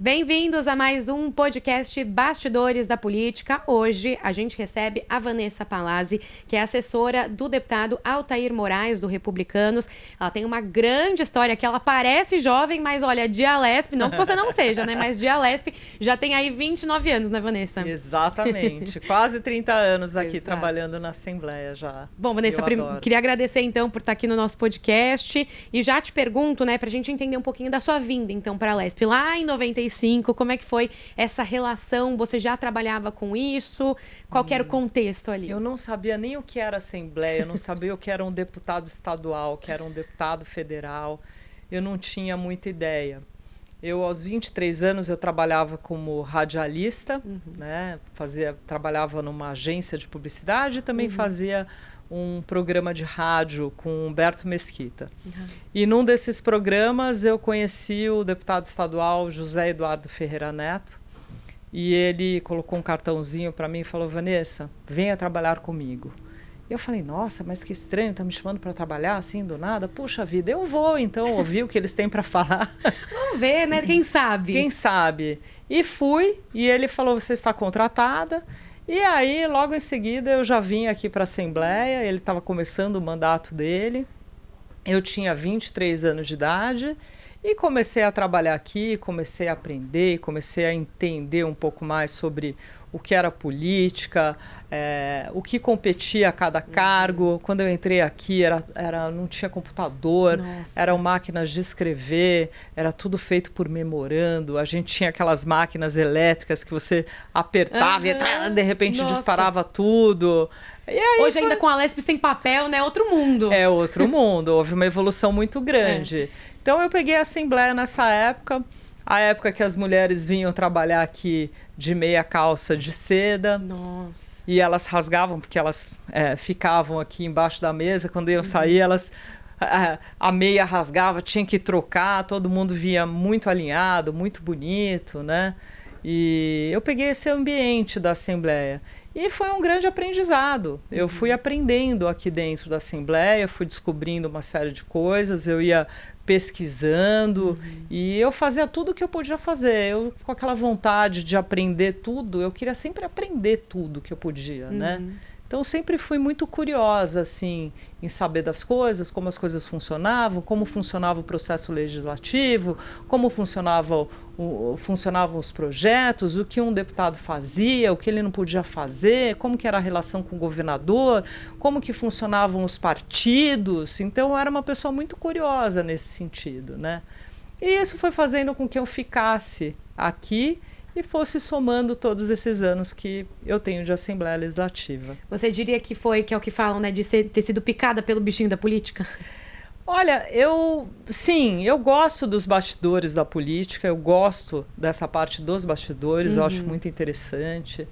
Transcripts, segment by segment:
Bem-vindos a mais um podcast Bastidores da Política. Hoje a gente recebe a Vanessa Palazzi, que é assessora do deputado Altair Moraes, do Republicanos. Ela tem uma grande história que ela parece jovem, mas olha, de Alesp, não que você não seja, né? Mas de Alesp já tem aí 29 anos, né, Vanessa? Exatamente. Quase 30 anos aqui Exato. trabalhando na Assembleia já. Bom, Vanessa, queria agradecer então por estar aqui no nosso podcast e já te pergunto, né, pra gente entender um pouquinho da sua vinda então para a Alesp. Lá em 95, como é que foi essa relação? Você já trabalhava com isso? Qual que era o contexto ali? Eu não sabia nem o que era Assembleia, eu não sabia o que era um deputado estadual, o que era um deputado federal. Eu não tinha muita ideia. Aos 23 anos, eu trabalhava como radialista, né? Trabalhava numa agência de publicidade e também fazia um programa de rádio com Humberto Mesquita. E num desses programas eu conheci o deputado estadual José Eduardo Ferreira Neto e ele colocou um cartãozinho para mim e falou: Vanessa, venha trabalhar comigo. Eu falei: nossa, mas que estranho, tá me chamando para trabalhar assim do nada? Puxa vida, eu vou então ouvir o que eles têm para falar. Vamos ver, né? Quem sabe? Quem sabe? E fui, e ele falou: você está contratada. E aí, logo em seguida, eu já vim aqui para a Assembleia, ele estava começando o mandato dele, eu tinha 23 anos de idade e comecei a trabalhar aqui, comecei a aprender, comecei a entender um pouco mais sobre o que era política, o que competia a cada cargo. Quando eu entrei aqui, não tinha computador, eram máquinas de escrever, era tudo feito por memorando. A gente tinha aquelas máquinas elétricas que você apertava e de repente disparava tudo. E aí hoje ainda com a Alesp sem papel, né? Outro mundo. É outro mundo, houve uma evolução muito grande. Então eu peguei a Assembleia nessa época, a época que as mulheres vinham trabalhar aqui de meia calça de seda. Nossa. E elas rasgavam, porque elas ficavam aqui embaixo da mesa. Quando iam sair, a meia rasgava, tinha que trocar. Todo mundo via muito alinhado, muito bonito, né? E eu peguei esse ambiente da Assembleia. E foi um grande aprendizado. Eu fui aprendendo aqui dentro da Assembleia, fui descobrindo uma série de coisas, eu ia pesquisando e eu fazia tudo o que eu podia fazer. Eu, com aquela vontade de aprender tudo, eu queria sempre aprender tudo que eu podia, né? Então, sempre fui muito curiosa, assim, em saber das coisas, como as coisas funcionavam, como funcionava o processo legislativo, como funcionavam os projetos, o que um deputado fazia, o que ele não podia fazer, como que era a relação com o governador, como que funcionavam os partidos. Então, eu era uma pessoa muito curiosa nesse sentido, né? E isso foi fazendo com que eu ficasse aqui e fosse somando todos esses anos que eu tenho de Assembleia Legislativa. Você diria que é o que falam, né, de ter sido picada pelo bichinho da política? Olha, eu gosto dos bastidores da política, eu gosto dessa parte dos bastidores, eu acho muito interessante.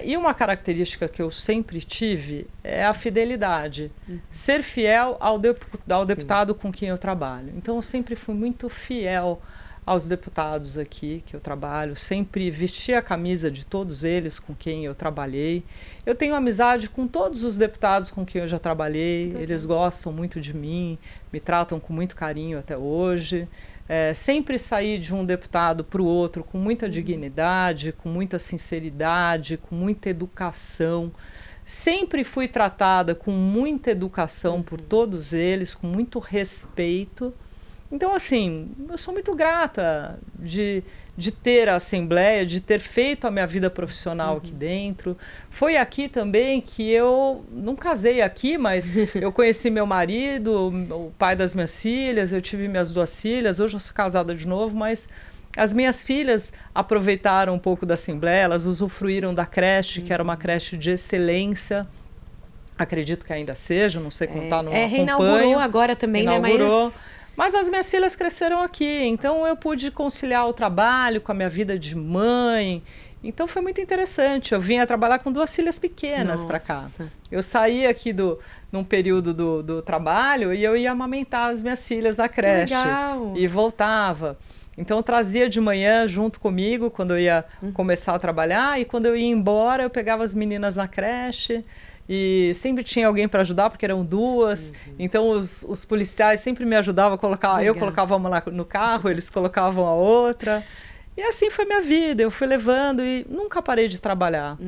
E uma característica que eu sempre tive é a fidelidade, ser fiel ao deputado com quem eu trabalho. Então, eu sempre fui muito fiel aos deputados aqui que eu trabalho, sempre vesti a camisa de todos eles com quem eu trabalhei. Eu tenho amizade com todos os deputados com quem eu já trabalhei, eles gostam muito de mim, me tratam com muito carinho até hoje. Sempre saí de um deputado para o outro com muita dignidade, com muita sinceridade, com muita educação. Sempre fui tratada com muita educação por todos eles, com muito respeito. Então, assim, eu sou muito grata de ter a Assembleia, de ter feito a minha vida profissional aqui dentro. Foi aqui também que eu não casei aqui, mas eu conheci meu marido, o pai das minhas filhas, eu tive minhas 2 filhas, hoje eu sou casada de novo, mas as minhas filhas aproveitaram um pouco da Assembleia, elas usufruíram da creche, que era uma creche de excelência. Acredito que ainda seja, não sei como está, não acompanho. Reinaugurou agora também, né? Mas as minhas filhas cresceram aqui, então eu pude conciliar o trabalho com a minha vida de mãe. Então foi muito interessante. Eu vinha trabalhar com 2 filhas pequenas para cá. Eu saía aqui num período do trabalho e eu ia amamentar as minhas filhas da creche. E voltava. Então eu trazia de manhã junto comigo quando eu ia começar a trabalhar, e quando eu ia embora eu pegava as meninas na creche. E sempre tinha alguém para ajudar, porque eram 2. Então os policiais sempre me ajudavam a colocar. Eu colocava uma no carro, eles colocavam a outra. E assim foi minha vida, eu fui levando e nunca parei de trabalhar.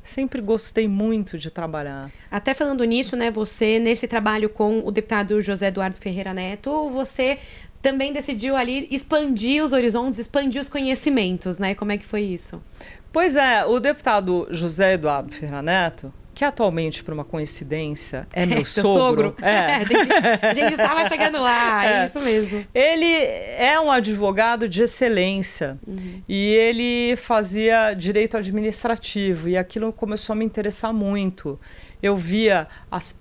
Sempre gostei muito de trabalhar. Até falando nisso, né, você, nesse trabalho com o deputado José Eduardo Ferreira Neto, você também decidiu ali expandir os horizontes, expandir os conhecimentos, né? Como é que foi isso? Pois é, o deputado José Eduardo Ferreira Neto, que atualmente, por uma coincidência, é meu sogro. A gente estava chegando lá, é isso mesmo. Ele é um advogado de excelência e ele fazia direito administrativo e aquilo começou a me interessar muito. Eu via,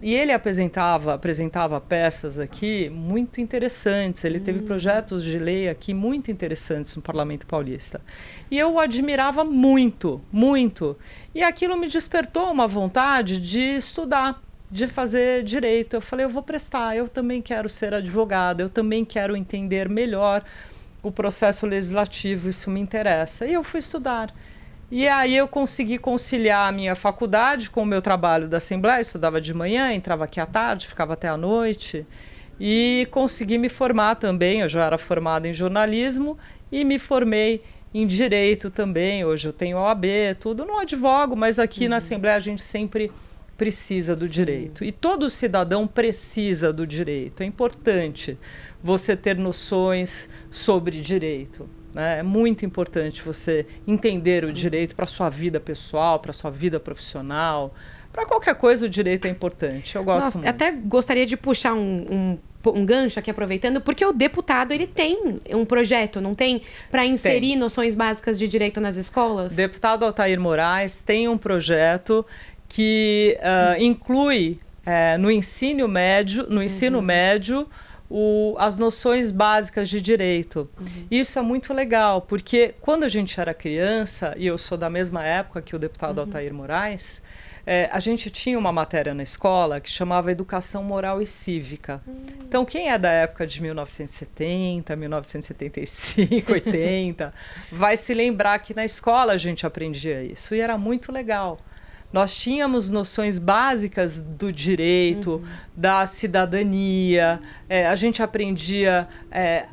e ele apresentava peças aqui muito interessantes, ele teve projetos de lei aqui muito interessantes no Parlamento Paulista. E eu o admirava muito, muito. E aquilo me despertou uma vontade de estudar, de fazer direito. Eu falei, eu vou prestar, eu também quero ser advogada, eu também quero entender melhor o processo legislativo, isso me interessa. E eu fui estudar. E aí eu consegui conciliar a minha faculdade com o meu trabalho da Assembleia, estudava de manhã, entrava aqui à tarde, ficava até à noite. E consegui me formar também, eu já era formada em jornalismo e me formei em direito também. Hoje eu tenho OAB, tudo, não advogo, mas aqui na Assembleia a gente sempre precisa do direito. E todo cidadão precisa do direito. É importante você ter noções sobre direito. É muito importante você entender o direito para a sua vida pessoal, para a sua vida profissional. Para qualquer coisa, o direito é importante. Eu gosto muito. Até gostaria de puxar um gancho aqui, aproveitando, porque o deputado ele tem um projeto, não tem? Para inserir noções básicas de direito nas escolas? O deputado Altair Moraes tem um projeto que inclui no ensino médio, as noções básicas de direito. Isso é muito legal, porque quando a gente era criança, e eu sou da mesma época que o deputado Altair Moraes, a gente tinha uma matéria na escola que chamava Educação Moral e Cívica. Então, quem é da época de 1970, 1975, 80, vai se lembrar que na escola a gente aprendia isso, e era muito legal. Nós tínhamos noções básicas do direito, da cidadania, a gente aprendia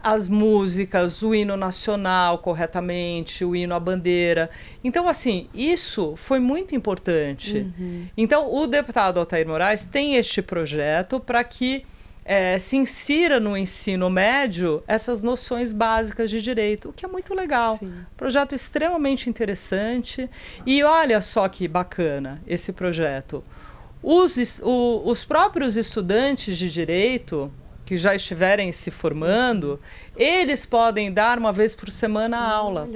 as músicas, o hino nacional corretamente, o hino à bandeira. Então, assim, isso foi muito importante. Então, o deputado Altair Moraes tem este projeto para que se insira no ensino médio essas noções básicas de direito, o que é muito legal. Sim. Projeto extremamente interessante. E olha só que bacana esse projeto. Os próprios estudantes de direito que já estiverem se formando, eles podem dar uma vez por semana aula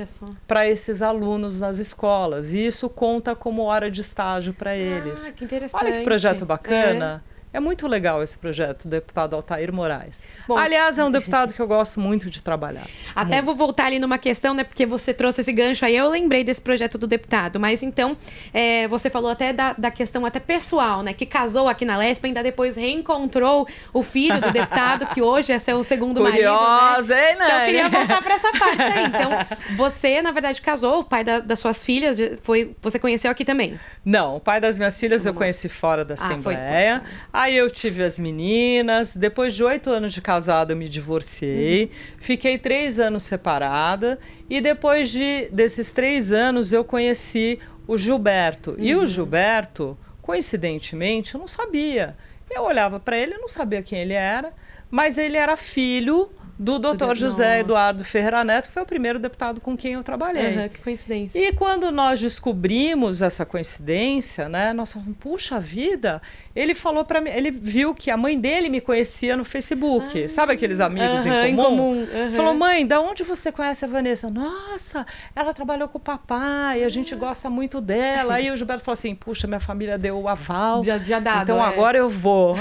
para esses alunos nas escolas. E isso conta como hora de estágio para eles. Que interessante. Olha que projeto bacana. É muito legal esse projeto do deputado Altair Moraes. Bom, aliás, é um deputado que eu gosto muito de trabalhar. Até vou voltar ali numa questão, né? Porque você trouxe esse gancho aí, eu lembrei desse projeto do deputado. Mas então, você falou até da questão até pessoal, né? Que casou aqui na Lesp, ainda depois reencontrou o filho do deputado, que hoje é seu segundo marido, né? Hein, né? Então eu queria voltar para essa parte aí. Então, você, na verdade, casou, o pai das suas filhas, você conheceu aqui também? Não, o pai das minhas filhas eu conheci fora da Assembleia. Aí eu tive as meninas, depois de 8 anos de casada eu me divorciei, fiquei 3 anos separada e depois desses 3 anos eu conheci o Gilberto. E o Gilberto, coincidentemente, eu não sabia. Eu olhava para ele, eu não sabia quem ele era, mas ele era filho do Dr. José Eduardo Ferreira Neto, que foi o primeiro deputado com quem eu trabalhei. Que coincidência. E quando nós descobrimos essa coincidência, né, nós falamos, puxa vida, ele falou para mim, ele viu que a mãe dele me conhecia no Facebook, sabe aqueles amigos em comum? Falou, mãe, da onde você conhece a Vanessa? Nossa, ela trabalhou com o papai, a gente gosta muito dela. Aí o Gilberto falou assim, puxa, minha família deu o aval, já dado, então agora eu vou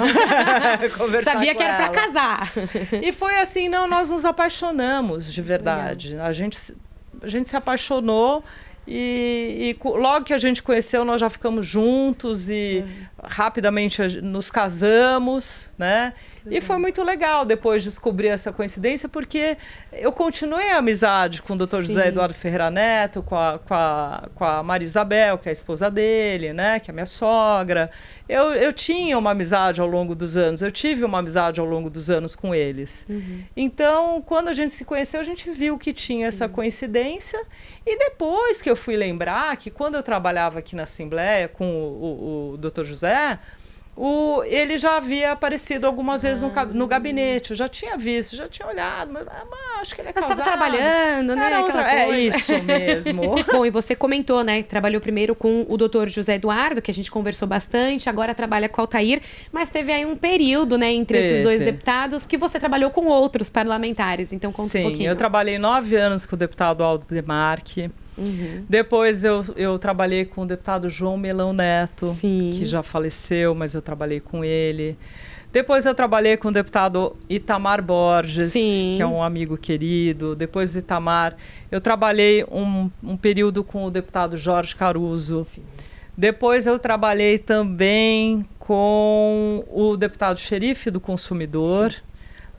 conversar Sabia com que era ela. para casar. E foi assim, nós nos apaixonamos de verdade. A gente se apaixonou e logo que a gente conheceu, nós já ficamos juntos e rapidamente nos casamos, né? E foi muito legal depois descobrir essa coincidência, porque eu continuei a amizade com o Dr. José Eduardo Ferreira Neto, com a Maria Isabel, que é a esposa dele, né, que é a minha sogra. Eu tinha uma amizade ao longo dos anos, eu tive uma amizade ao longo dos anos com eles. Então, quando a gente se conheceu, a gente viu que tinha essa coincidência. E depois que eu fui lembrar que quando eu trabalhava aqui na Assembleia com o Dr. José, ele já havia aparecido algumas vezes no gabinete. Eu já tinha visto, já tinha olhado, mas acho que ele é casado. Mas estava trabalhando, né? É isso mesmo. Bom, e você comentou, né? Trabalhou primeiro com o Dr. José Eduardo, que a gente conversou bastante, agora trabalha com o Altair, mas teve aí um período, né, entre esses dois deputados que você trabalhou com outros parlamentares. Então, conta um pouquinho. Sim, eu trabalhei 9 anos com o deputado Aldo Demarque. Depois eu trabalhei com o deputado João Melão Neto, que já faleceu, mas eu trabalhei com ele. Depois eu trabalhei com o deputado Itamar Borges, que é um amigo querido. Depois do Itamar, eu trabalhei um período com o deputado Jorge Caruso. Depois eu trabalhei também com o deputado Xerife do Consumidor,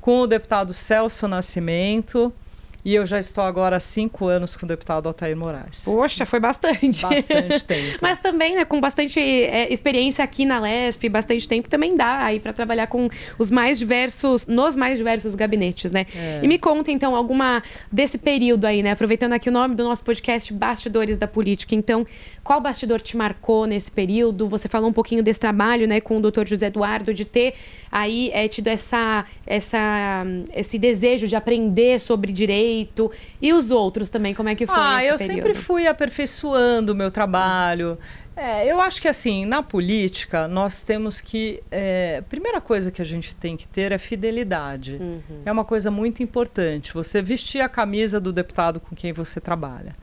com o deputado Celso Nascimento. E eu já estou agora há 5 anos com o deputado Altair Moraes. Poxa, foi bastante. Bastante tempo. Mas também, né, com bastante experiência aqui na LESP, bastante tempo, também dá aí para trabalhar com nos mais diversos gabinetes, né? E me conta, então, alguma desse período aí, né? Aproveitando aqui o nome do nosso podcast, Bastidores da Política. Então, qual bastidor te marcou nesse período? Você falou um pouquinho desse trabalho, né, com o Dr. José Eduardo, de ter aí tido esse desejo de aprender sobre direito. E os outros também, como é que foi esse eu período? sempre fui aperfeiçoando o meu trabalho. Eu acho que, assim, na política, nós temos que... primeira coisa que a gente tem que ter é fidelidade. É uma coisa muito importante. Você vestir a camisa do deputado com quem você trabalha.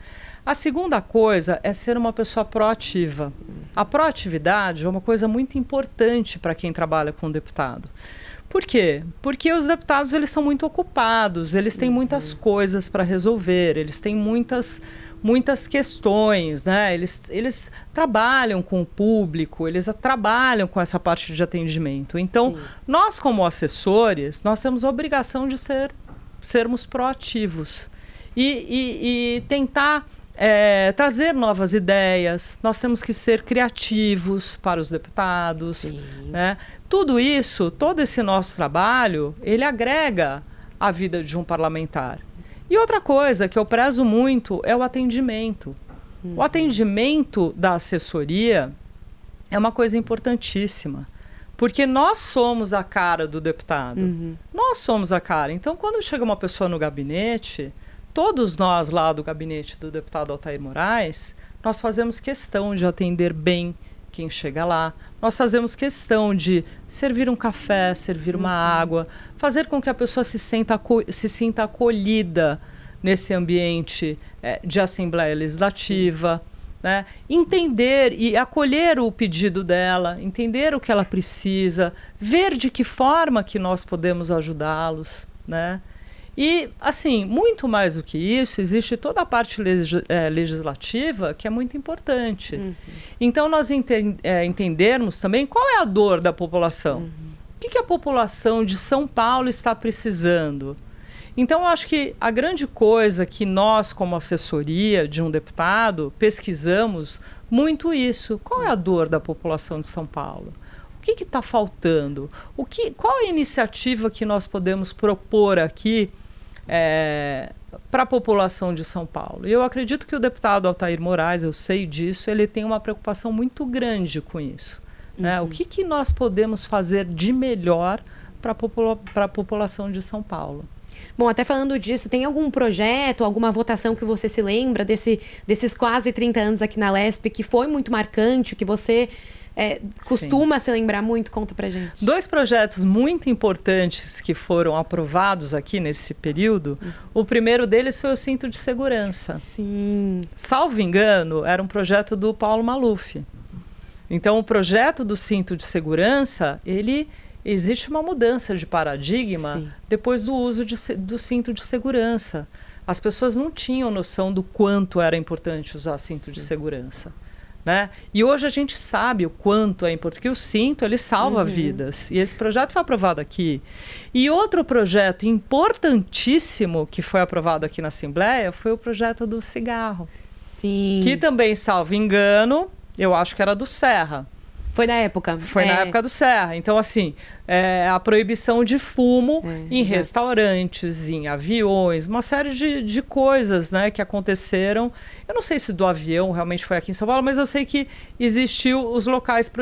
A segunda coisa é ser uma pessoa proativa. A proatividade é uma coisa muito importante para quem trabalha com o deputado. Por quê? Porque os deputados, eles são muito ocupados, eles têm muitas coisas para resolver, eles têm muitas questões, né? Eles trabalham com o público, eles trabalham com essa parte de atendimento. Então, nós como assessores, nós temos a obrigação de sermos proativos e tentar trazer novas ideias. Nós temos que ser criativos para os deputados, né? Tudo isso, todo esse nosso trabalho, ele agrega a vida de um parlamentar. E outra coisa que eu prezo muito é o atendimento. O atendimento da assessoria é uma coisa importantíssima, porque nós somos a cara do deputado. Nós somos a cara. Então, quando chega uma pessoa no gabinete, todos nós lá do gabinete do deputado Altair Moraes, nós fazemos questão de atender bem quem chega lá. Nós fazemos questão de servir um café, servir uma água, fazer com que a pessoa se sinta acolhida nesse ambiente de Assembleia Legislativa, né? Entender e acolher o pedido dela, entender o que ela precisa, ver de que forma que nós podemos ajudá-los, né? E, assim, muito mais do que isso, existe toda a parte legislativa que é muito importante. Então, nós entendermos também qual é a dor da população. O que a população de São Paulo está precisando? Então, eu acho que a grande coisa que nós, como assessoria de um deputado, pesquisamos muito isso. Qual é a dor da população de São Paulo? O que está faltando? Qual a iniciativa que nós podemos propor aqui para a população de São Paulo? Eu acredito que o deputado Altair Moraes, eu sei disso, ele tem uma preocupação muito grande com isso. Né? O que nós podemos fazer de melhor para a população de São Paulo? Bom, até falando disso, tem algum projeto, alguma votação que você se lembra desses quase 30 anos aqui na LESP que foi muito marcante, que você costuma se lembrar muito? Conta pra gente. 2 projetos muito importantes que foram aprovados aqui nesse período. O primeiro deles foi o cinto de segurança. Sim. Salvo engano, era um projeto do Paulo Maluf. Então, o projeto do cinto de segurança, existe uma mudança de paradigma depois do uso do cinto de segurança. As pessoas não tinham noção do quanto era importante usar cinto de segurança. Né? E hoje a gente sabe o quanto é importante, que o cinto ele salva vidas. E esse projeto foi aprovado aqui. E outro projeto importantíssimo que foi aprovado aqui na Assembleia foi o projeto do cigarro. Sim. Que também, salvo engano, eu acho que era do Serra. Foi na época. Foi na época do Serra. Então, assim, a proibição de fumo em restaurantes, em aviões, uma série de coisas, né, que aconteceram. Eu não sei se do avião realmente foi aqui em São Paulo, mas eu sei que existiu os locais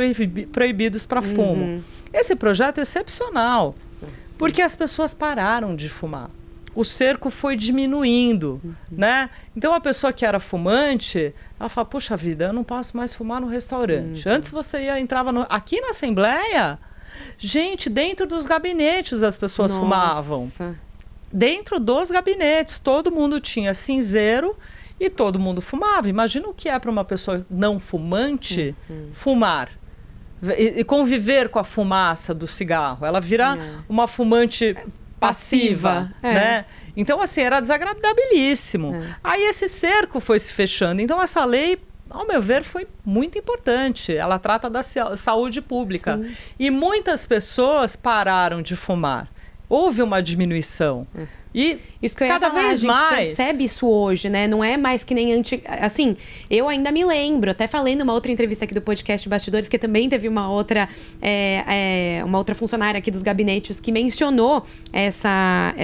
proibidos para fumo. Esse projeto é excepcional, porque as pessoas pararam de fumar. O cerco foi diminuindo, né? Então, a pessoa que era fumante, ela fala, puxa vida, eu não posso mais fumar no restaurante. Antes você entrava aqui na Assembleia, gente, dentro dos gabinetes as pessoas fumavam. Dentro dos gabinetes, todo mundo tinha cinzeiro e todo mundo fumava. Imagina o que é para uma pessoa não fumante fumar. E conviver com a fumaça do cigarro. Ela vira uma fumante passiva, né? Então, assim, era desagradabilíssimo. Aí esse cerco foi se fechando. Então, essa lei, ao meu ver, foi muito importante. Ela trata da saúde pública. Sim. E muitas pessoas pararam de fumar. Houve uma diminuição. E isso que eu ia cada falar, vez a gente mais percebe isso hoje, né? Não é mais que nem assim, eu ainda me lembro, até falei numa outra entrevista aqui do podcast Bastidores, que também teve uma outra funcionária aqui dos gabinetes que mencionou essa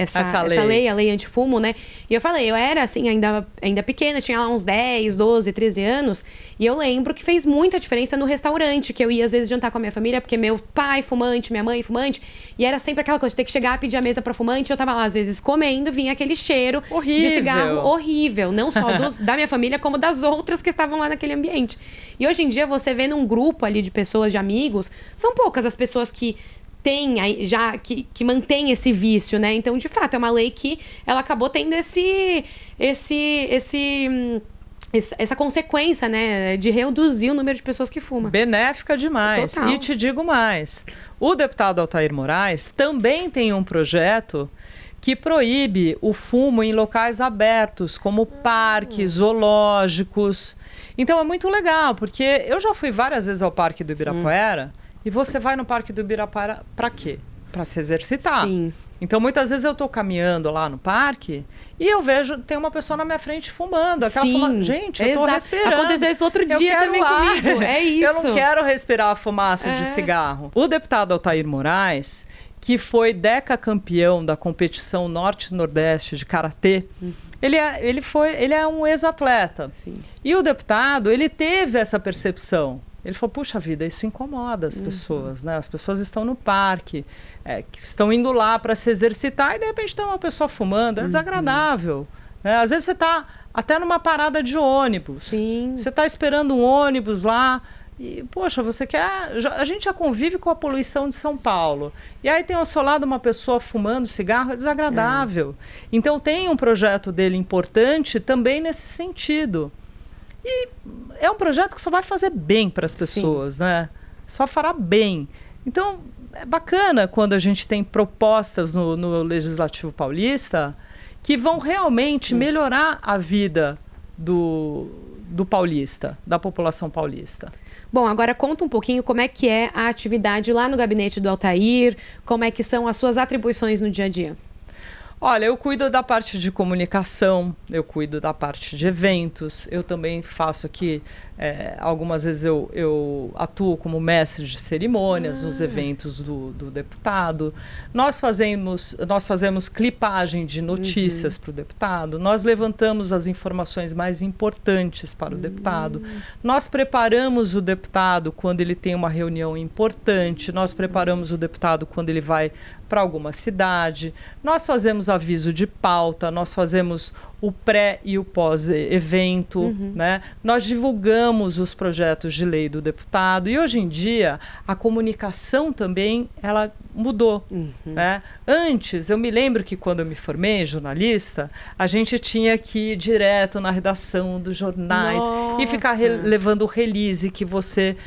lei, a lei antifumo, né? E eu falei, eu era assim, ainda pequena, tinha lá uns 10, 12, 13 anos, e eu lembro que fez muita diferença no restaurante, que eu ia às vezes jantar com a minha família, porque meu pai fumante, minha mãe fumante, e era sempre aquela coisa de ter que chegar, pedir a mesa pra fumante, eu tava lá às vezes comendo, vinha aquele cheiro de cigarro horrível. Não só da minha família, como das outras que estavam lá naquele ambiente. E hoje em dia, você vê num grupo ali de pessoas, de amigos, são poucas as pessoas que têm já, que mantém esse vício, né? Então, de fato, é uma lei que ela acabou tendo essa consequência, né, de reduzir o número de pessoas que fumam. Benéfica demais. Total. E te digo mais. O deputado Altair Moraes também tem um projeto que proíbe o fumo em locais abertos, como parques, zoológicos. Então é muito legal, porque eu já fui várias vezes ao Parque do Ibirapuera, e você vai no Parque do Ibirapuera para quê? Para se exercitar. Sim. Então, muitas vezes eu estou caminhando lá no parque e eu vejo, tem uma pessoa na minha frente fumando. Aquela fumando. Gente, eu estou respirando. Aconteceu isso outro dia também comigo. É isso. Eu não quero respirar a fumaça de cigarro. O deputado Altair Moraes, que foi decacampeão da competição Norte-Nordeste de Karatê, ele é um ex-atleta. E o deputado, ele teve essa percepção. Ele falou, puxa vida, isso incomoda as pessoas, né? As pessoas estão no parque, estão indo lá para se exercitar e de repente tem uma pessoa fumando, é desagradável. Né? Às vezes você está até numa parada de ônibus. Sim. Você está esperando um ônibus lá e, poxa, a gente já convive com a poluição de São Paulo. E aí tem ao seu lado uma pessoa fumando cigarro, é desagradável. Então tem um projeto dele importante também nesse sentido. E é um projeto que só vai fazer bem para as pessoas, né? Só fará bem. Então, é bacana quando a gente tem propostas no Legislativo Paulista que vão realmente melhorar a vida do paulista, da população paulista. Bom, agora conta um pouquinho como é que é a atividade lá no gabinete do Altair, como é que são as suas atribuições no dia a dia. Olha, eu cuido da parte de comunicação, eu cuido da parte de eventos, eu também faço aqui, algumas vezes eu atuo como mestre de cerimônias nos eventos do deputado. Nós fazemos clipagem de notícias para o deputado, nós levantamos as informações mais importantes para o deputado, nós preparamos o deputado quando ele tem uma reunião importante, nós preparamos o deputado quando ele vai para alguma cidade, nós fazemos aviso de pauta, nós fazemos o pré e o pós-evento, né? Nós divulgamos os projetos de lei do deputado e hoje em dia a comunicação também ela mudou, né? Antes, eu me lembro que quando eu me formei jornalista, a gente tinha que ir direto na redação dos jornais e ficar levando o release que você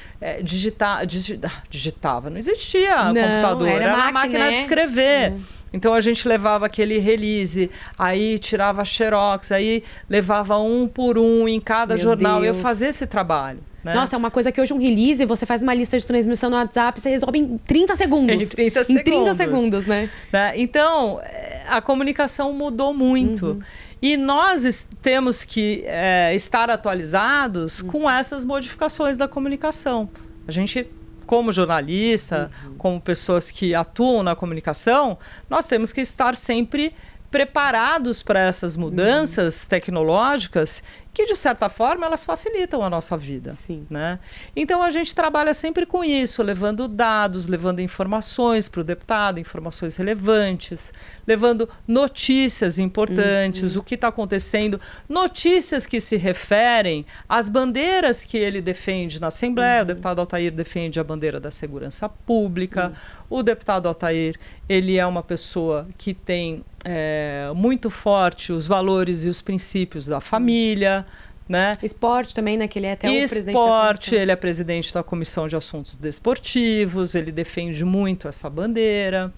digitava. Não existia computador, era uma máquina de escrever. Então a gente levava aquele release, aí tirava xerox, aí levava um por um em cada jornal. Eu fazia esse trabalho. Né? Nossa, é uma coisa que hoje um release, você faz uma lista de transmissão no WhatsApp, você resolve em 30 segundos. Em 30 segundos. Em 30 segundos, né? Então, a comunicação mudou muito. E nós temos que estar atualizados com essas modificações da comunicação. A gente, como jornalista, como pessoas que atuam na comunicação, nós temos que estar sempre preparados para essas mudanças tecnológicas que, de certa forma, elas facilitam a nossa vida. Sim. Né? Então, a gente trabalha sempre com isso, levando dados, levando informações para o deputado, informações relevantes, levando notícias importantes, o que está acontecendo, notícias que se referem às bandeiras que ele defende na Assembleia. O deputado Altair defende a bandeira da segurança pública. O deputado Altair, ele é uma pessoa que tem muito forte os valores e os princípios da família. Né? Esporte também, né? Que ele é até o presidente da Esporte, comissão. ele é presidente da Comissão de Assuntos Desportivos, ele defende muito essa bandeira.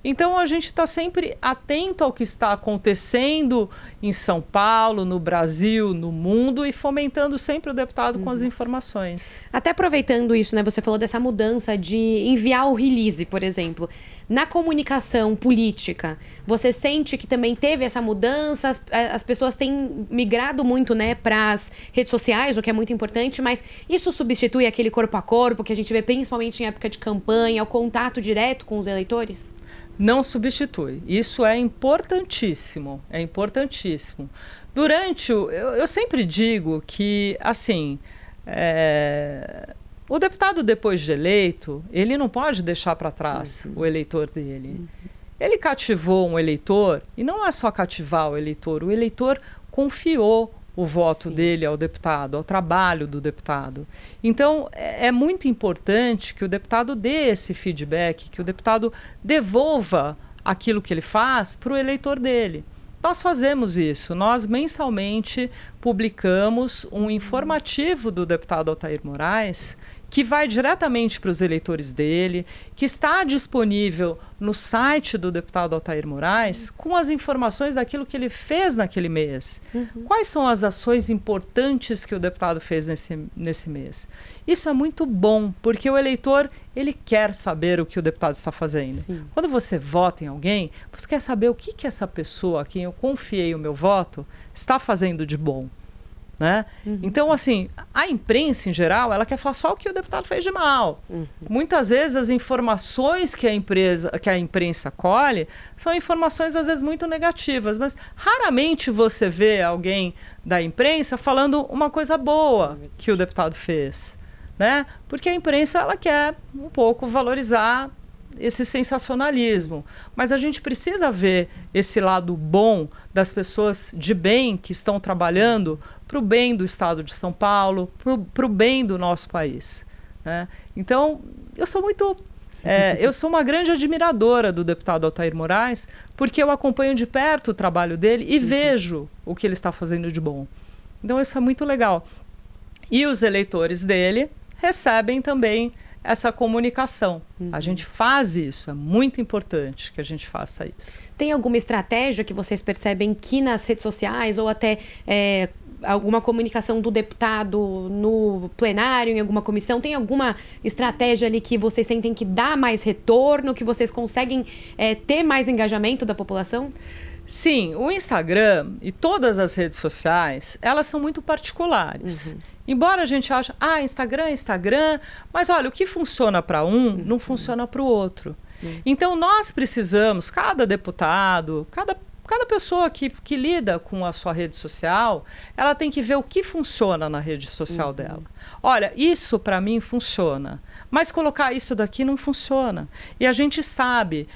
Então, a gente está sempre atento ao que está acontecendo em São Paulo, no Brasil, no mundo e fomentando sempre o deputado com as informações. Até aproveitando isso, né? Você falou dessa mudança de enviar o release, por exemplo. Na comunicação política, você sente que também teve essa mudança? As pessoas têm migrado muito, né, para as redes sociais, o que é muito importante, mas isso substitui aquele corpo a corpo que a gente vê principalmente em época de campanha, o contato direto com os eleitores? Não substitui. Isso é importantíssimo. É importantíssimo. Durante o... Eu sempre digo que, assim... O deputado, depois de eleito, ele não pode deixar para trás o eleitor dele. Ele cativou um eleitor, e não é só cativar o eleitor confiou o voto dele ao deputado, ao trabalho do deputado. Então, é muito importante que o deputado dê esse feedback, que o deputado devolva aquilo que ele faz para o eleitor dele. Nós fazemos isso. Nós, mensalmente, publicamos um informativo do deputado Altair Moraes, que vai diretamente para os eleitores dele, que está disponível no site do deputado Altair Moraes, com as informações daquilo que ele fez naquele mês. Quais são as ações importantes que o deputado fez nesse mês? Isso é muito bom, porque o eleitor, ele quer saber o que o deputado está fazendo. Sim. Quando você vota em alguém, você quer saber o que essa pessoa a quem eu confiei o meu voto está fazendo de bom. Né? Então, assim, a imprensa, em geral, ela quer falar só o que o deputado fez de mal. Muitas vezes, as informações que a imprensa colhe são informações, às vezes, muito negativas, mas raramente você vê alguém da imprensa falando uma coisa boa que o deputado fez. Né? Porque a imprensa, ela quer um pouco valorizar esse sensacionalismo. Mas a gente precisa ver esse lado bom das pessoas de bem que estão trabalhando para o bem do estado de São Paulo, para o bem do nosso país. Né? Então, eu sou uma grande admiradora do deputado Altair Moraes, porque eu acompanho de perto o trabalho dele e vejo o que ele está fazendo de bom. Então, isso é muito legal. E os eleitores dele recebem também essa comunicação. A gente faz isso, é muito importante que a gente faça isso. Tem alguma estratégia que vocês percebem que nas redes sociais ou até alguma comunicação do deputado no plenário, em alguma comissão, tem alguma estratégia ali que vocês sentem que dá mais retorno, que vocês conseguem ter mais engajamento da população? Sim, o Instagram e todas as redes sociais, elas são muito particulares. Embora a gente ache, Instagram é Instagram, mas olha, o que funciona para um não funciona para o outro. Então nós precisamos, cada deputado, cada pessoa que lida com a sua rede social, ela tem que ver o que funciona na rede social dela. Olha, isso para mim funciona, mas colocar isso daqui não funciona. E a gente sabe,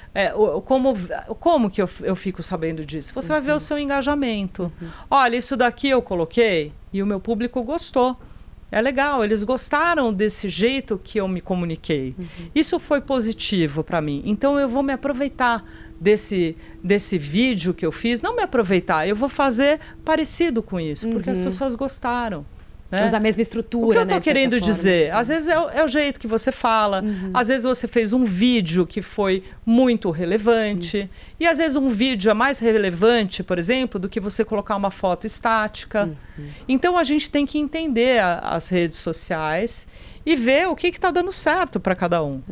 como que eu fico sabendo disso? Você vai ver o seu engajamento. Olha, isso daqui eu coloquei e o meu público gostou. É legal, eles gostaram desse jeito que eu me comuniquei. Isso foi positivo para mim. Então eu vou me aproveitar desse vídeo que eu fiz. Não me aproveitar, eu vou fazer parecido com isso, porque as pessoas gostaram. Né? Usa a mesma estrutura, o que eu né, tô querendo dizer? forma. Às vezes é o jeito que você fala, às vezes você fez um vídeo que foi muito relevante, e às vezes um vídeo é mais relevante, por exemplo, do que você colocar uma foto estática. Então a gente tem que entender as redes sociais e ver o que está dando certo para cada um.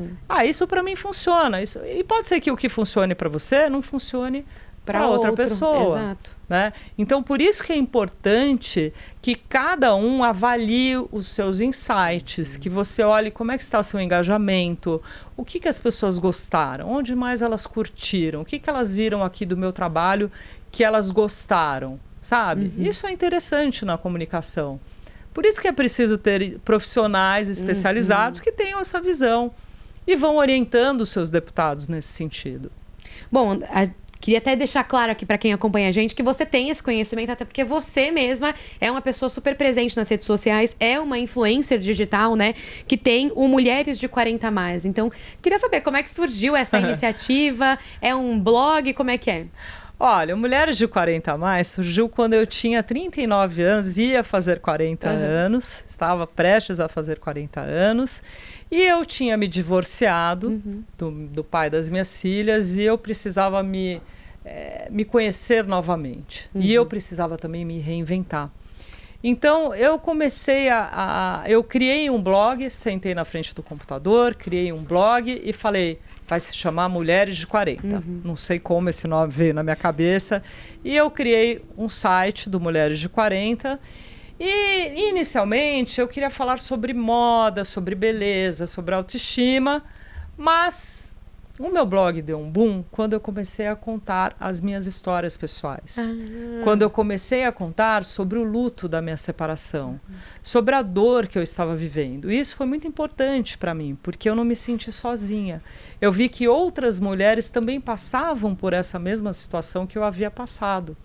Isso para mim funciona. E pode ser que o que funcione para você não funcione para outra pessoa. Exato. Né? Então, por isso que é importante que cada um avalie os seus insights, que você olhe como é que está o seu engajamento, o que as pessoas gostaram, onde mais elas curtiram, o que elas viram aqui do meu trabalho que elas gostaram, sabe? Isso é interessante na comunicação. Por isso que é preciso ter profissionais especializados que tenham essa visão e vão orientando os seus deputados nesse sentido. Bom, queria até deixar claro aqui para quem acompanha a gente que você tem esse conhecimento, até porque você mesma é uma pessoa super presente nas redes sociais, é uma influencer digital, né? Que tem o Mulheres de 40+. Então, queria saber como é que surgiu essa iniciativa, é um blog, como é que é? Olha, o Mulheres de 40+, surgiu quando eu tinha 39 anos, ia fazer 40 anos, estava prestes a fazer 40 anos, e eu tinha me divorciado do pai das minhas filhas e eu precisava me conhecer novamente. E eu precisava também me reinventar. Então, eu comecei eu criei um blog, sentei na frente do computador, criei um blog e falei, vai se chamar Mulheres de 40. Não sei como esse nome veio na minha cabeça. E eu criei um site do Mulheres de 40. E, inicialmente, eu queria falar sobre moda, sobre beleza, sobre autoestima, mas o meu blog deu um boom quando eu comecei a contar as minhas histórias pessoais. Quando eu comecei a contar sobre o luto da minha separação, sobre a dor que eu estava vivendo. E isso foi muito importante para mim, porque eu não me senti sozinha. Eu vi que outras mulheres também passavam por essa mesma situação que eu havia passado.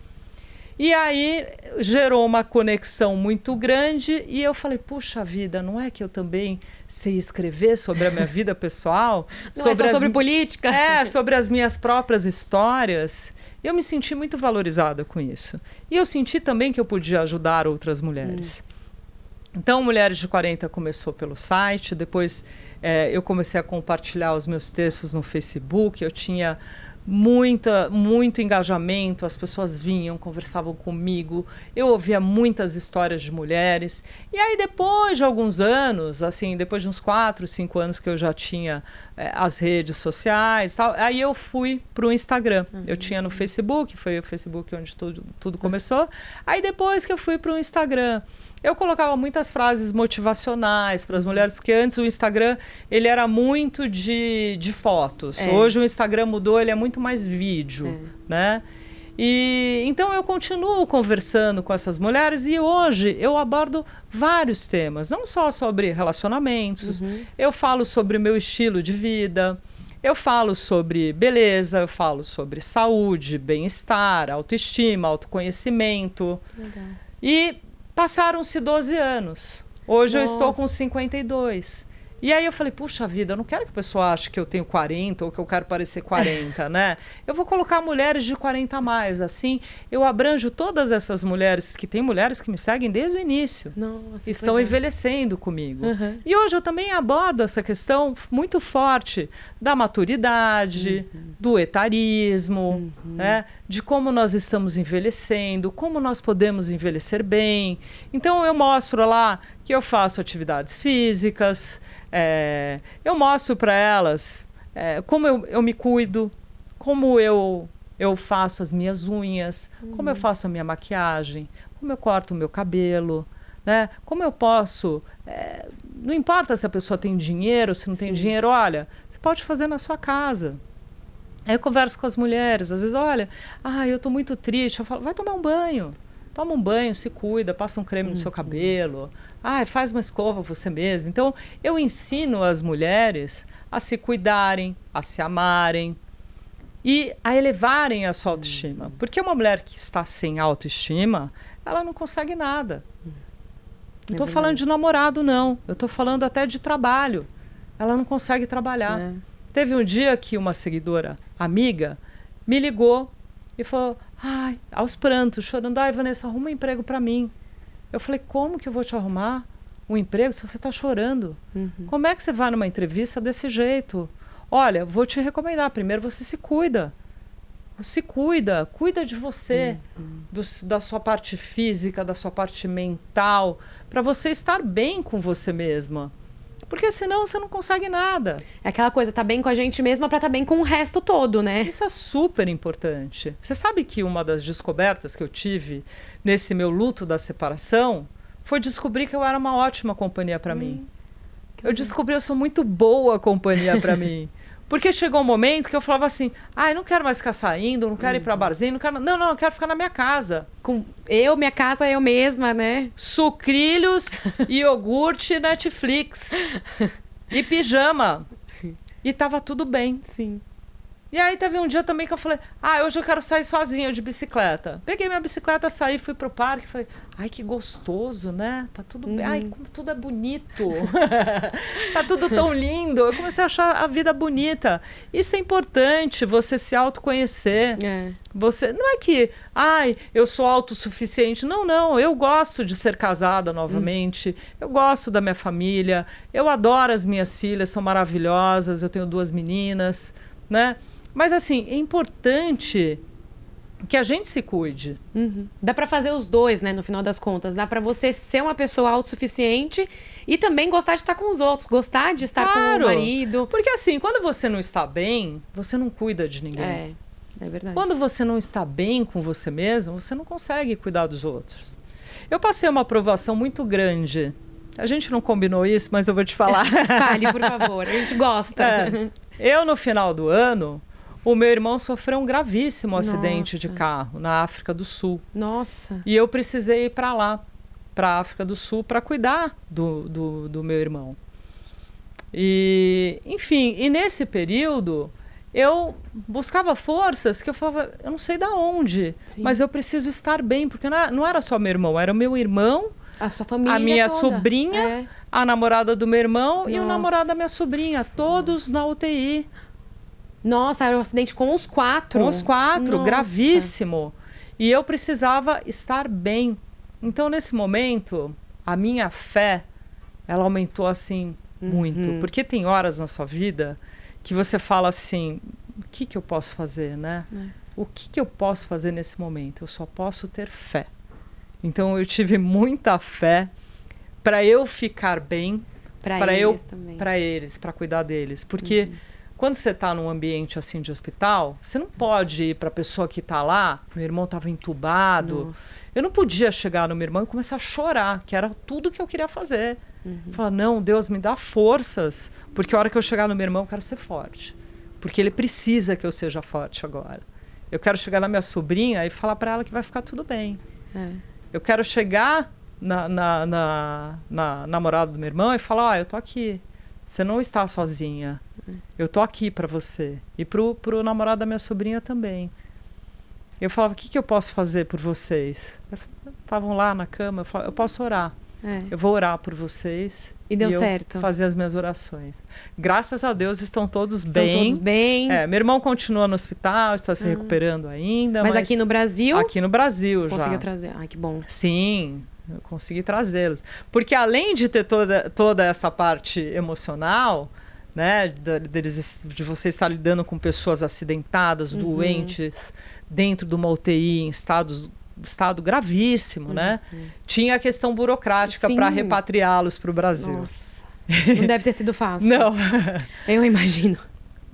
E aí gerou uma conexão muito grande e eu falei, puxa vida, não é que eu também sei escrever sobre a minha vida pessoal? Não é só sobre política? Sobre as minhas próprias histórias. Eu me senti muito valorizada com isso. E eu senti também que eu podia ajudar outras mulheres. Então, Mulheres de 40 começou pelo site, depois eu comecei a compartilhar os meus textos no Facebook, eu tinha muito engajamento, as pessoas vinham, conversavam comigo, eu ouvia muitas histórias de mulheres. E aí, depois de alguns anos, assim, depois de uns 4, 5 anos que eu já tinha as redes sociais, tal, aí eu fui para o Instagram. Eu tinha no Facebook, foi o Facebook onde tudo começou. Aí depois que eu fui para o Instagram, eu colocava muitas frases motivacionais para as mulheres, porque antes o Instagram ele era muito de fotos. Hoje o Instagram mudou, ele é muito mais vídeo, né? E então eu continuo conversando com essas mulheres e hoje eu abordo vários temas, não só sobre relacionamentos, eu falo sobre o meu estilo de vida, eu falo sobre beleza, eu falo sobre saúde, bem-estar, autoestima, autoconhecimento. Legal. E passaram-se 12 anos. Hoje eu estou com 52. E aí eu falei, puxa vida, eu não quero que a pessoa ache que eu tenho 40 ou que eu quero parecer 40, né? Eu vou colocar mulheres de 40+. Assim, eu abranjo todas essas mulheres, que tem mulheres que me seguem desde o início. Nossa, estão envelhecendo comigo. E hoje eu também abordo essa questão muito forte da maturidade, do etarismo, né? De como nós estamos envelhecendo, como nós podemos envelhecer bem. Então eu mostro lá que eu faço atividades físicas, eu mostro para elas como eu me cuido, como eu faço as minhas unhas, como eu faço a minha maquiagem, como eu corto o meu cabelo, né? Como eu posso... não importa se a pessoa tem dinheiro, se não tem dinheiro, olha, você pode fazer na sua casa. Aí eu converso com as mulheres, às vezes, olha, eu estou muito triste, eu falo, vai tomar um banho. Toma um banho, se cuida, passa um creme no seu cabelo. Faz uma escova você mesmo. Então, eu ensino as mulheres a se cuidarem, a se amarem e a elevarem a sua autoestima. Porque uma mulher que está sem autoestima, ela não consegue nada. Não estou falando de namorado, não. Eu estou falando até de trabalho. Ela não consegue trabalhar. Teve um dia que uma seguidora, amiga, me ligou e falou, aos prantos, chorando, Vanessa, arruma um emprego para mim. Eu falei, como que eu vou te arrumar um emprego se você está chorando? Como é que você vai numa entrevista desse jeito? Olha, vou te recomendar, primeiro você se cuida. Cuida de você, da sua parte física, da sua parte mental, para você estar bem com você mesma. Porque senão você não consegue nada. É aquela coisa, tá bem com a gente mesma pra tá bem com o resto todo, né? Isso é super importante. Você sabe que uma das descobertas que eu tive nesse meu luto da separação foi descobrir que eu era uma ótima companhia para mim. Eu descobri que eu sou muito boa companhia para mim. Porque chegou um momento que eu falava assim, eu não quero mais ficar saindo, não quero ir pra barzinho, não quero... Não, eu quero ficar na minha casa. Com minha casa, eu mesma, né? Sucrilhos, iogurte, Netflix e pijama. E tava tudo bem. Sim. E aí teve um dia também que eu falei, hoje eu quero sair sozinha de bicicleta. Peguei minha bicicleta, saí, fui pro parque, falei, que gostoso, né? Tá tudo bem. Ai, como tudo é bonito. Tá tudo tão lindo. Eu comecei a achar a vida bonita. Isso é importante, você se autoconhecer. Você, não é que, eu sou autossuficiente. Não, eu gosto de ser casada novamente. Eu gosto da minha família. Eu adoro as minhas filhas, são maravilhosas. Eu tenho 2 meninas, né? Mas, assim, é importante que a gente se cuide. Dá pra fazer os dois, né, no final das contas. Dá pra você ser uma pessoa autossuficiente e também gostar de estar com os outros. Gostar de estar com o marido. Porque, assim, quando você não está bem, você não cuida de ninguém. É verdade. Quando você não está bem com você mesmo, você não consegue cuidar dos outros. Eu passei uma aprovação muito grande. A gente não combinou isso, mas eu vou te falar. Fale, por favor. A gente gosta. Eu, no final do ano... O meu irmão sofreu um gravíssimo acidente de carro na África do Sul. Nossa. E eu precisei ir para lá, para a África do Sul, para cuidar do meu irmão. E, enfim, nesse período eu buscava forças que eu falava, eu não sei de onde, mas eu preciso estar bem, porque não era só meu irmão, era o meu irmão, a sua família a minha toda. sobrinha, a namorada do meu irmão e o namorado da minha sobrinha, todos na UTI. Nossa, era um acidente com os 4. Com os 4, gravíssimo. E eu precisava estar bem. Então, nesse momento, a minha fé, ela aumentou assim muito. Porque tem horas na sua vida que você fala assim, o que eu posso fazer, né? O que eu posso fazer nesse momento? Eu só posso ter fé. Então, eu tive muita fé para eu ficar bem. Para eles, para cuidar deles. Porque... Quando você está num ambiente assim de hospital, você não pode ir para a pessoa que está lá. Meu irmão estava entubado. Nossa. Eu não podia chegar no meu irmão e começar a chorar, que era tudo que eu queria fazer. Falar, não, Deus me dá forças, porque a hora que eu chegar no meu irmão eu quero ser forte. Porque ele precisa que eu seja forte agora. Eu quero chegar na minha sobrinha e falar para ela que vai ficar tudo bem. Eu quero chegar na namorada do meu irmão e falar, eu tô aqui. Você não está sozinha. Eu tô aqui para você. E pro namorado da minha sobrinha também. Eu falava, o que eu posso fazer por vocês? Estavam lá na cama, eu falava, eu posso orar. Eu vou orar por vocês. E deu certo. Fazer as minhas orações. Graças a Deus estão todos bem. Estão todos bem. Meu irmão continua no hospital, está se recuperando ainda. Mas aqui no Brasil? Aqui no Brasil já. Conseguiu trazer. Ai, que bom. Sim. Eu consegui trazê-los. Porque além de ter toda essa parte emocional, né, de você estar lidando com pessoas acidentadas, doentes, dentro de uma UTI, em estado gravíssimo, né? Tinha a questão burocrática para repatriá-los para o Brasil. Nossa. Não deve ter sido fácil. Não. Eu imagino.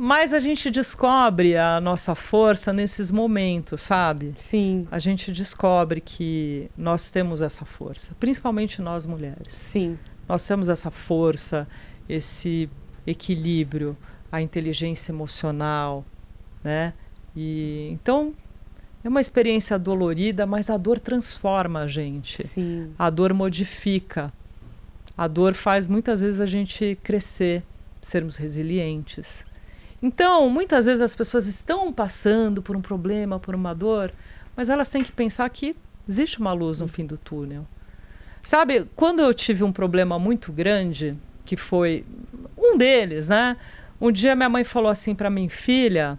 Mas a gente descobre a nossa força nesses momentos, sabe? Sim. A gente descobre que nós temos essa força, principalmente nós mulheres. Sim. Nós temos essa força, esse equilíbrio, a inteligência emocional, né? E então é uma experiência dolorida, mas a dor transforma a gente. Sim. A dor modifica. A dor faz muitas vezes a gente crescer, sermos resilientes. Então, muitas vezes as pessoas estão passando por um problema, por uma dor, mas elas têm que pensar que existe uma luz no fim do túnel. Sabe, quando eu tive um problema muito grande, que foi um deles, né? Um dia minha mãe falou assim para mim, filha,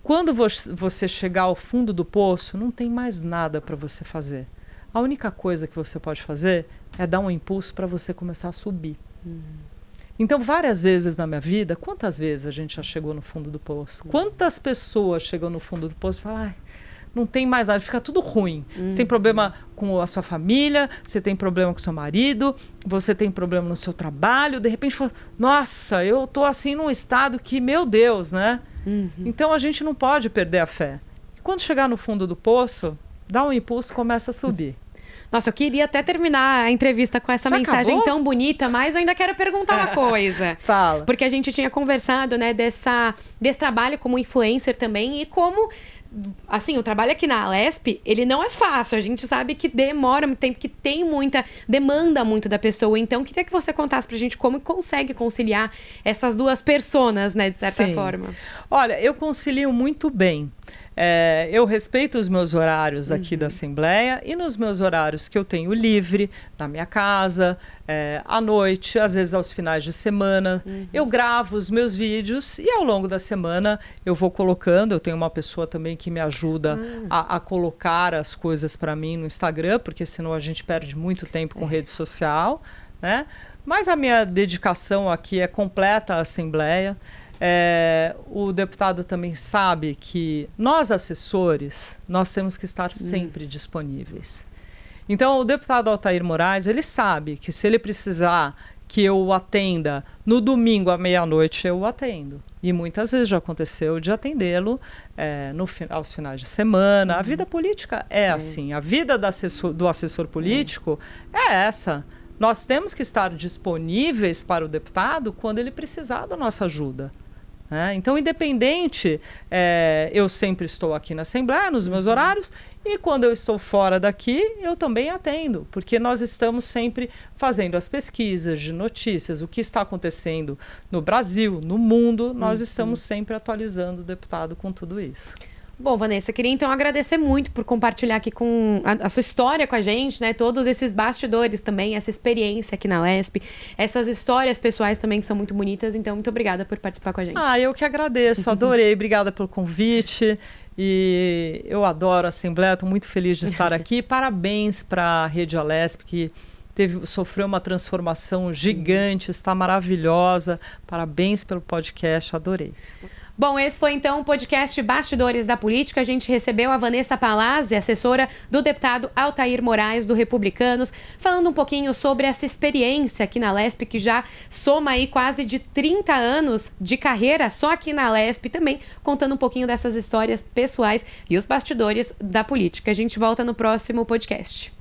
quando você chegar ao fundo do poço, não tem mais nada para você fazer. A única coisa que você pode fazer é dar um impulso para você começar a subir. Então, várias vezes na minha vida, quantas vezes a gente já chegou no fundo do poço? Quantas pessoas chegam no fundo do poço e falam, ai, não tem mais nada, fica tudo ruim. Você tem problema com a sua família, você tem problema com o seu marido, você tem problema no seu trabalho, de repente fala, nossa, eu tô assim num estado que, meu Deus, né? Então, a gente não pode perder a fé. E quando chegar no fundo do poço, dá um impulso e começa a subir. Nossa, eu queria até terminar a entrevista com essa mensagem acabou? tão bonita, mas eu ainda quero perguntar uma coisa. Fala. Porque a gente tinha conversado, né, desse trabalho como influencer também e como, assim, o trabalho aqui na Alesp, ele não é fácil. A gente sabe que demora muito tempo, que demanda muito da pessoa. Então, queria que você contasse pra gente como consegue conciliar essas duas personas, né, de certa forma. Olha, eu concilio muito bem. Eu respeito os meus horários aqui da Assembleia e nos meus horários que eu tenho livre, na minha casa, à noite, às vezes aos finais de semana. Eu gravo os meus vídeos e ao longo da semana eu vou colocando. Eu tenho uma pessoa também que me ajuda a colocar as coisas para mim no Instagram, porque senão a gente perde muito tempo com rede social, né? Mas a minha dedicação aqui é completa à Assembleia. O deputado também sabe que nós, assessores, nós temos que estar sempre disponíveis. Então, o deputado Altair Moraes, ele sabe que se ele precisar que eu o atenda no domingo à meia-noite, eu o atendo. E muitas vezes já aconteceu de atendê-lo aos finais de semana. A vida política é assim. A vida do assessor político é essa. Nós temos que estar disponíveis para o deputado quando ele precisar da nossa ajuda. Então, independente, eu sempre estou aqui na Assembleia, nos meus horários, e quando eu estou fora daqui, eu também atendo, porque nós estamos sempre fazendo as pesquisas de notícias, o que está acontecendo no Brasil, no mundo, nós estamos sempre atualizando o deputado com tudo isso. Bom, Vanessa, queria então agradecer muito por compartilhar aqui com a sua história com a gente, né? Todos esses bastidores também, essa experiência aqui na Alesp, essas histórias pessoais também que são muito bonitas. Então, muito obrigada por participar com a gente. Eu que agradeço, adorei. Obrigada pelo convite. E eu adoro a Assembleia, estou muito feliz de estar aqui. Parabéns para a Rede Alesp, que sofreu uma transformação gigante, está maravilhosa. Parabéns pelo podcast, adorei. Bom, esse foi então o podcast Bastidores da Política. A gente recebeu a Vanessa Palazzi, assessora do deputado Altair Moraes, do Republicanos, falando um pouquinho sobre essa experiência aqui na Alesp, que já soma aí quase de 30 anos de carreira só aqui na Alesp, também contando um pouquinho dessas histórias pessoais e os bastidores da política. A gente volta no próximo podcast.